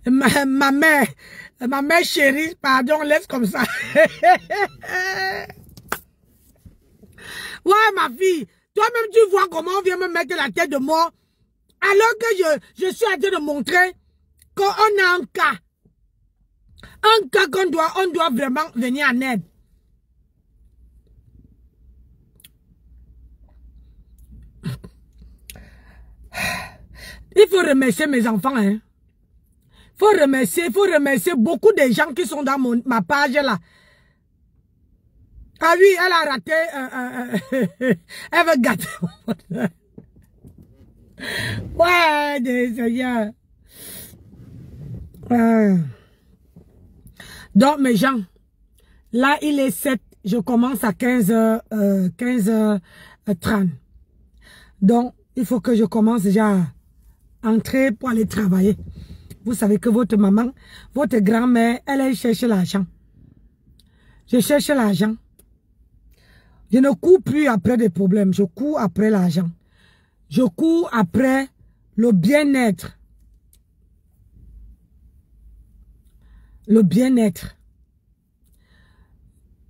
ma mère chérie, pardon, laisse comme ça. Ouais, ma fille, toi-même tu vois comment on vient me mettre la tête de mort, alors que je suis en train de montrer qu'on a un cas qu'on doit vraiment venir en aide. Il faut remercier mes enfants, hein. Faut remercier beaucoup de gens qui sont dans ma page là. Ah oui, elle a raté, elle veut gâter. Ouais, Seigneur. Donc, mes gens, là, il est 7, je commence à 15h30. Donc, il faut que je commence déjà à entrer pour aller travailler. Vous savez que votre maman, votre grand-mère, elle cherche l'argent. Je cherche l'argent. Je ne cours plus après des problèmes, je cours après l'argent. Je cours après le bien-être. Le bien-être.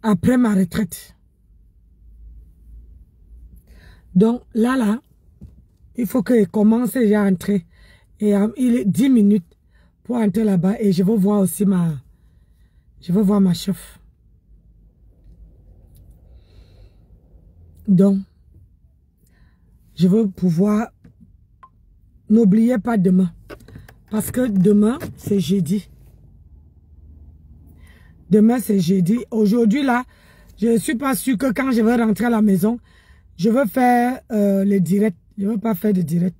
Après ma retraite. Donc là, il faut que je commence déjà à entrer. Et il est 10 minutes pour entrer là-bas. Et je veux voir aussi ma chef. Donc, je veux pouvoir... N'oubliez pas demain. Parce que demain, c'est jeudi. Demain, c'est jeudi. Aujourd'hui, là, je ne suis pas sûre que quand je vais rentrer à la maison, je veux faire les directs. Je ne veux pas faire de direct.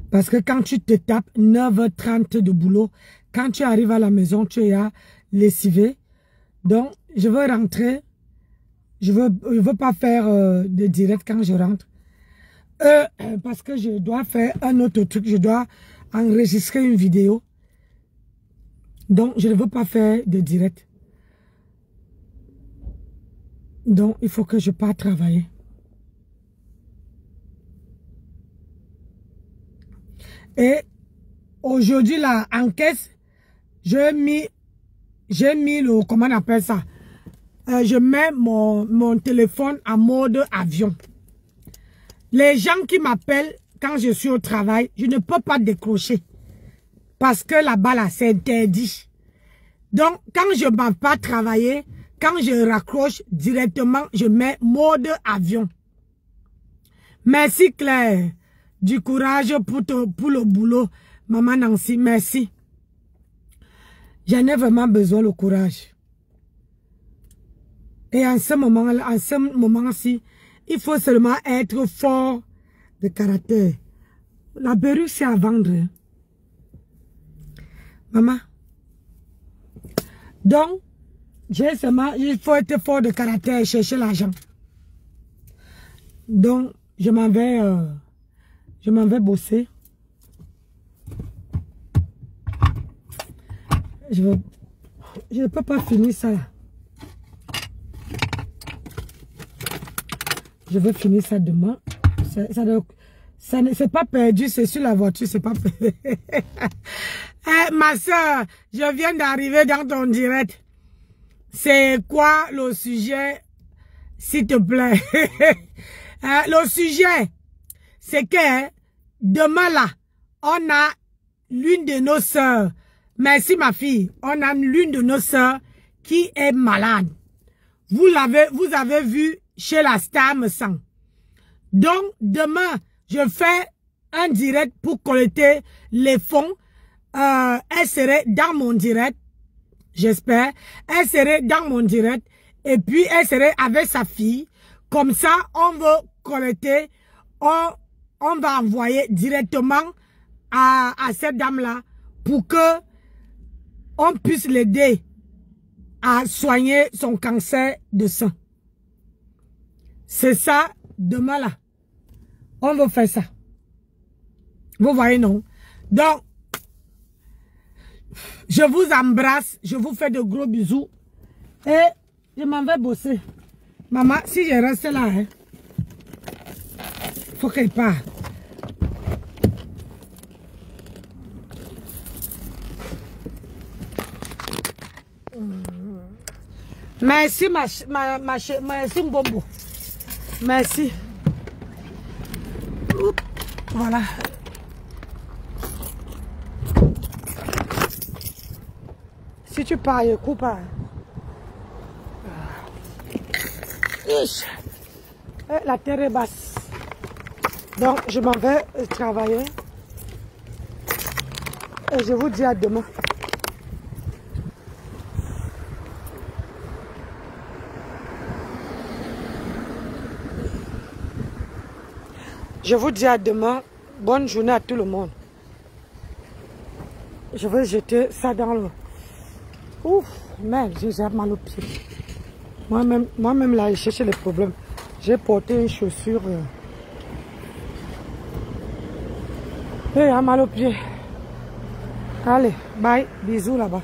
Parce que quand tu te tapes 9h30 de boulot, quand tu arrives à la maison, tu es à lessivé. Donc, je veux rentrer. Je veux pas faire de direct quand je rentre. Parce que je dois faire un autre truc. Je dois enregistrer une vidéo. Donc, je ne veux pas faire de direct. Donc, il faut que je parte travailler. Et aujourd'hui, là, en caisse, j'ai mis le, comment on appelle ça? Je mets mon téléphone en mode avion. Les gens qui m'appellent quand je suis au travail, je ne peux pas décrocher. Parce que là-bas, là, c'est interdit. Donc, quand je ne vais pas travailler, quand je raccroche directement, je mets mode avion. Merci Claire. Du courage pour le boulot. Maman Nancy, merci. J'en ai vraiment besoin le courage. Et en ce moment-ci, il faut seulement être fort de caractère. La perruque, c'est à vendre. Maman. Donc, il faut être fort de caractère et chercher l'argent. Donc, je m'en vais bosser. Je ne peux pas finir ça là. Je vais finir ça demain. Ça c'est pas perdu, c'est sur la voiture, c'est pas perdu. Ma soeur, je viens d'arriver dans ton direct. C'est quoi le sujet, s'il te plaît? Le sujet, c'est que demain là, on a l'une de nos sœurs. Merci ma fille. On a l'une de nos sœurs qui est malade. Vous avez vu chez la Star me sang. Donc demain, je fais un direct pour collecter les fonds. Elle serait dans mon direct. J'espère. Elle serait dans mon direct. Et puis elle serait avec sa fille. Comme ça, on veut collecter. On va envoyer directement à cette dame-là pour que on puisse l'aider à soigner son cancer de sein. C'est ça, demain là. On va faire ça. Vous voyez, non? Donc, je vous embrasse, je vous fais de gros bisous. Et je m'en vais bosser. Maman, si je reste là, hein, faut qu'elle parte. Merci merci Mbombo. Merci. Oups. Voilà. Si tu pars, coupe pas. La terre est basse. Donc, je m'en vais travailler. Et je vous dis à demain. Je vous dis à demain. Bonne journée à tout le monde. Je vais jeter ça dans l'eau. Ouf, merde, j'ai mal au pied. Moi-même là, j'ai cherché les problèmes. J'ai porté une chaussure. Et j'ai mal au pied. Allez, bye, bisous là-bas.